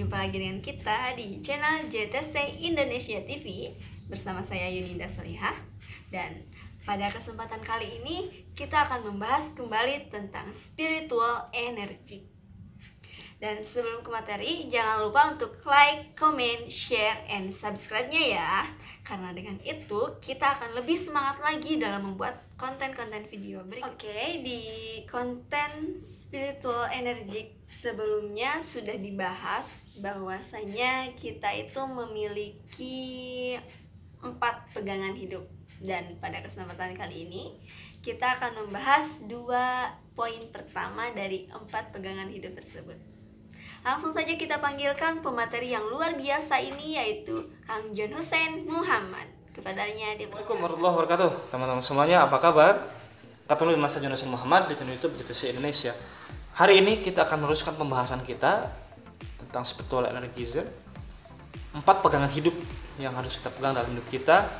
Jumpa lagi dengan kita di channel JTC Indonesia TV bersama saya Yuninda Solihah. Dan pada kesempatan kali ini kita akan membahas kembali tentang spiritual energy. Dan sebelum ke materi, jangan lupa untuk like, comment, share, and subscribe-nya ya. Karena dengan itu kita akan lebih semangat lagi dalam membuat konten-konten video berikut. Oke, di konten spiritual energy sebelumnya sudah dibahas bahwasanya kita itu memiliki 4 pegangan hidup. Dan pada kesempatan kali ini kita akan membahas 2 poin pertama dari 4 pegangan hidup tersebut. Langsung saja kita panggilkan pemateri yang luar biasa ini, yaitu Kang John Hussein Muhammad. Kepadanya dipersilakan. Assalamualaikum warahmatullahi wabarakatuh. Teman-teman semuanya, apa kabar? Ketemu dengan saya John Hussein Muhammad di channel YouTube JTC Indonesia. Hari ini kita akan meneruskan pembahasan kita tentang spiritual energizer. 4 pegangan hidup yang harus kita pegang dalam hidup kita.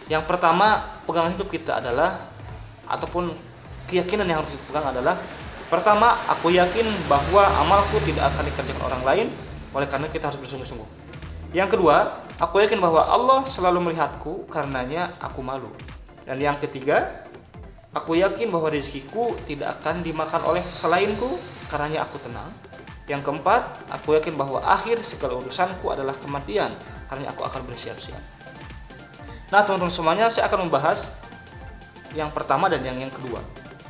Yang pertama, pegangan hidup kita adalah, ataupun keyakinan yang harus kita pegang adalah, pertama, aku yakin bahwa amalku tidak akan dikerjakan orang lain, oleh karena kita harus bersungguh-sungguh. Yang kedua, aku yakin bahwa Allah selalu melihatku, karenanya aku malu. Dan yang ketiga, aku yakin bahwa rezekiku tidak akan dimakan oleh selainku, karenanya aku tenang. Yang keempat, aku yakin bahwa akhir segala urusanku adalah kematian, karenanya aku akan bersiap-siap. Nah, teman-teman semuanya, saya akan membahas yang pertama dan yang kedua.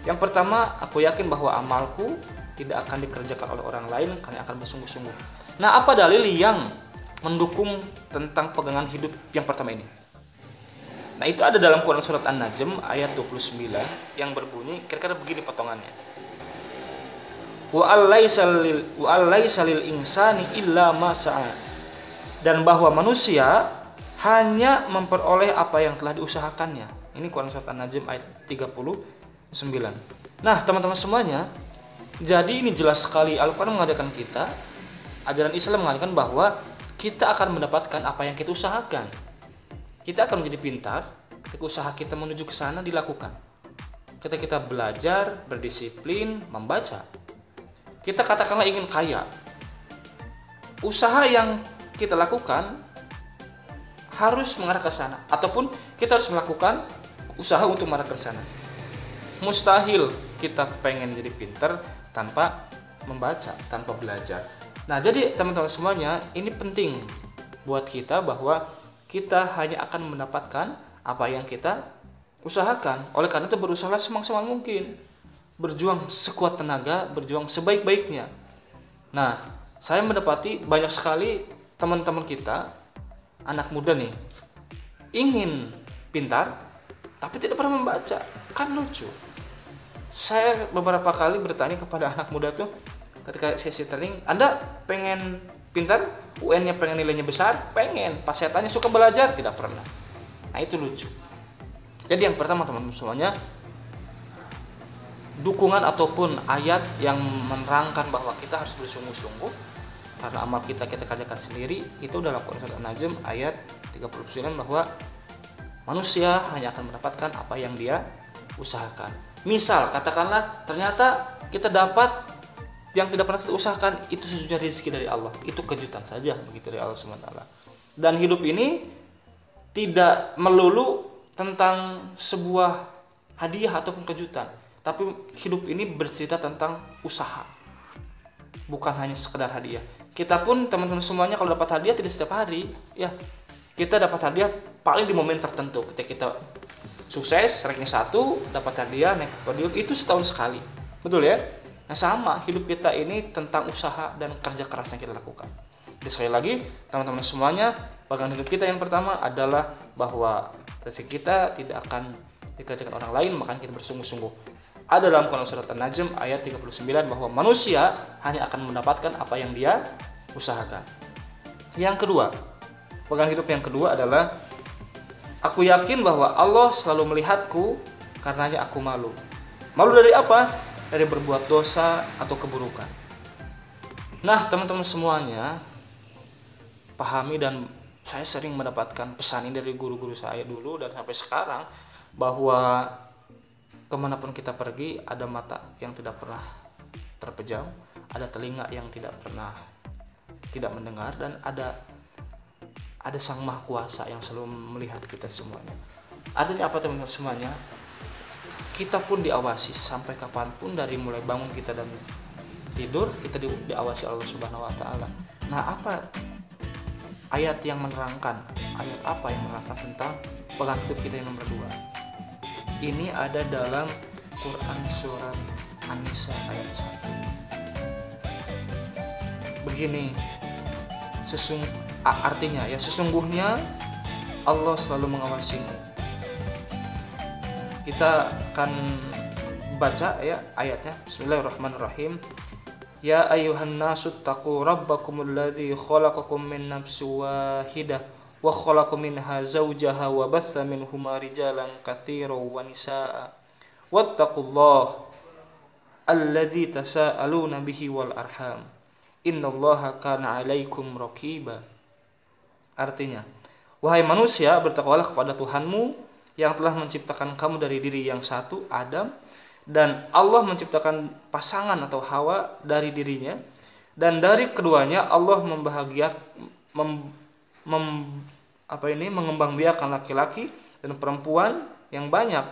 Yang pertama, aku yakin bahwa amalku tidak akan dikerjakan oleh orang lain karena akan bersungguh-sungguh. Nah, apa dalil yang mendukung tentang pegangan hidup yang pertama ini? Nah, itu ada dalam Quran surat An-Najm ayat 29 yang berbunyi kira-kira begini potongannya. Wa allaisa lil insani illa ma sa'a. Dan bahwa manusia hanya memperoleh apa yang telah diusahakannya. Ini Quran surat An-Najm ayat 39. Nah, teman-teman semuanya, jadi ini jelas sekali Al-Quran mengadakan kita, ajaran Islam mengatakan bahwa kita akan mendapatkan apa yang kita usahakan. Kita akan menjadi pintar ketika usaha kita menuju ke sana dilakukan. Ketika kita belajar, berdisiplin, membaca. Kita katakanlah ingin kaya. Usaha yang kita lakukan harus mengarah ke sana, ataupun kita harus melakukan usaha untuk mengarah ke sana. Mustahil kita pengen jadi pintar tanpa membaca, tanpa belajar. Nah, jadi teman-teman semuanya, ini penting buat kita bahwa kita hanya akan mendapatkan apa yang kita usahakan. Oleh karena itu berusaha semaksimal mungkin. Berjuang sekuat tenaga, berjuang sebaik-baiknya. Nah, saya mendapati banyak sekali teman-teman kita, anak muda nih, ingin pintar tapi tidak pernah membaca. Kan lucu. Saya beberapa kali bertanya kepada anak muda tuh ketika sesi training, Anda pengen pintar? UN-nya pengen nilainya besar? Pengen. Pas saya tanya suka belajar? Tidak pernah. Nah, itu lucu. Jadi yang pertama teman-teman semuanya, dukungan ataupun ayat yang menerangkan bahwa kita harus bersungguh-sungguh karena amal kita kerjakan sendiri, itu dalam Quran surat An-Najm ayat 39 bahwa manusia hanya akan mendapatkan apa yang dia usahakan. Misal, katakanlah ternyata kita dapat yang tidak pernah kita usahakan, itu sesungguhnya rezeki dari Allah. Itu kejutan saja begitu dari Allah SWT. Dan hidup ini tidak melulu tentang sebuah hadiah ataupun kejutan, tapi hidup ini bercerita tentang usaha. Bukan hanya sekedar hadiah. Kita pun teman-teman semuanya kalau dapat hadiah tidak setiap hari, ya. Kita dapat hadiah paling di momen tertentu. Ketika kita sukses, ranking 1, dapat hadiah, naik podium, itu setahun sekali. Betul ya? Nah, sama, hidup kita ini tentang usaha dan kerja keras yang kita lakukan. Jadi sekali lagi, teman-teman semuanya, pegangan hidup kita yang pertama adalah bahwa rezeki kita tidak akan dikerjakan orang lain, makanya kita bersungguh-sungguh. Ada dalam Quran surat An-Najm ayat 39 bahwa manusia hanya akan mendapatkan apa yang dia usahakan. Yang kedua, pegangan hidup yang kedua adalah, aku yakin bahwa Allah selalu melihatku, karenanya aku malu. Malu dari apa? Dari berbuat dosa atau keburukan. Nah, teman-teman semuanya, pahami, dan saya sering mendapatkan pesan ini dari guru-guru saya dulu dan sampai sekarang, bahwa kemanapun kita pergi, ada mata yang tidak pernah terpejam, ada telinga yang tidak pernah tidak mendengar, dan ada Sang Maha Kuasa yang selalu melihat kita semuanya. Artinya apa teman-teman semuanya? Kita pun diawasi sampai kapanpun, dari mulai bangun kita dan tidur kita diawasi Allah Subhanahu wa taala. Nah, apa ayat yang menerangkan, ayat apa yang menerangkan tentang pegangan hidup kita yang nomor 2? Ini ada dalam Quran surat An-Nisa ayat 1. Begini, artinya ya, sesungguhnya Allah selalu mengawasimu. Kita akan baca ya ayatnya. Bismillahirrahmanirrahim. Ya ayyuhan nasu taqu rabbakumul ladzi khalaqakum min nafsin wahidah wa khalaqa minha zawjaha wa batha minhuma rijalan katsiran wa nisaa wattaqullaha alladzi tasaaluna bihi wal arham innallaha kana 'alaikum raqiba. Artinya, wahai manusia, bertakwalah kepada Tuhanmu yang telah menciptakan kamu dari diri yang satu, Adam, dan Allah menciptakan pasangan atau Hawa dari dirinya, dan dari keduanya Allah mengembangbiakan laki-laki dan perempuan yang banyak.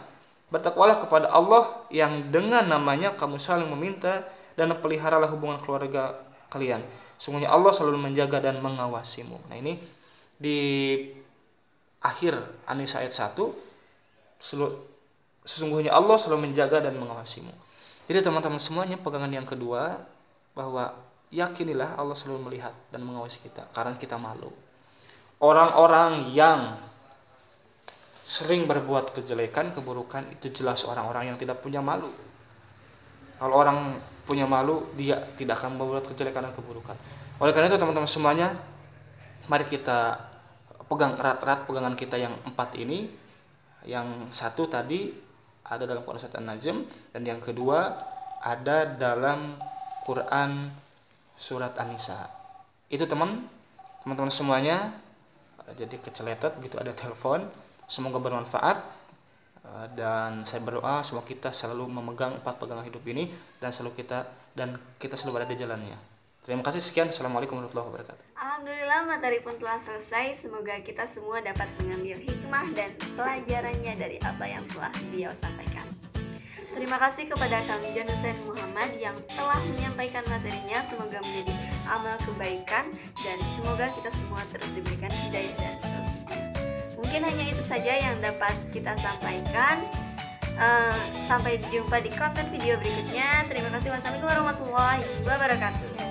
Bertakwalah kepada Allah yang dengan namanya kamu saling meminta, dan peliharalah hubungan keluarga kalian. Sungguhnya Allah selalu menjaga dan mengawasimu. Nah, ini di akhir An-Nisa ayat 1, sesungguhnya Allah selalu menjaga dan mengawasimu. Jadi teman-teman semuanya, pegangan yang kedua, bahwa yakinilah Allah selalu melihat dan mengawasi kita, karena kita malu. Orang-orang yang sering berbuat kejelekan, keburukan, itu jelas orang-orang yang tidak punya malu. Kalau orang punya malu, dia tidak akan berbuat kejelekan dan keburukan. Oleh karena itu teman-teman semuanya, mari kita pegang erat-erat pegangan kita yang 4 ini. Yang satu tadi ada dalam Quran surat An-Najm, dan yang kedua ada dalam Quran surat An-Nisa. Itu teman-teman semuanya. Jadi keceletot begitu ada telepon. Semoga bermanfaat, dan saya berdoa semoga kita selalu memegang 4 pegangan hidup ini, dan kita selalu berada di jalannya. Terima kasih, sekian. Assalamualaikum warahmatullahi wabarakatuh. Alhamdulillah, materi pun telah selesai. Semoga kita semua dapat mengambil hikmah dan pelajarannya dari apa yang telah beliau sampaikan. Terima kasih kepada kami John Hussein Muhammad yang telah menyampaikan materinya. Semoga menjadi amal kebaikan, dan semoga kita semua terus diberikan hidayah dan taufiknya. Mungkin hanya itu saja yang dapat kita sampaikan. Sampai jumpa di konten video berikutnya. Terima kasih. Wassalamualaikum warahmatullahi wabarakatuh.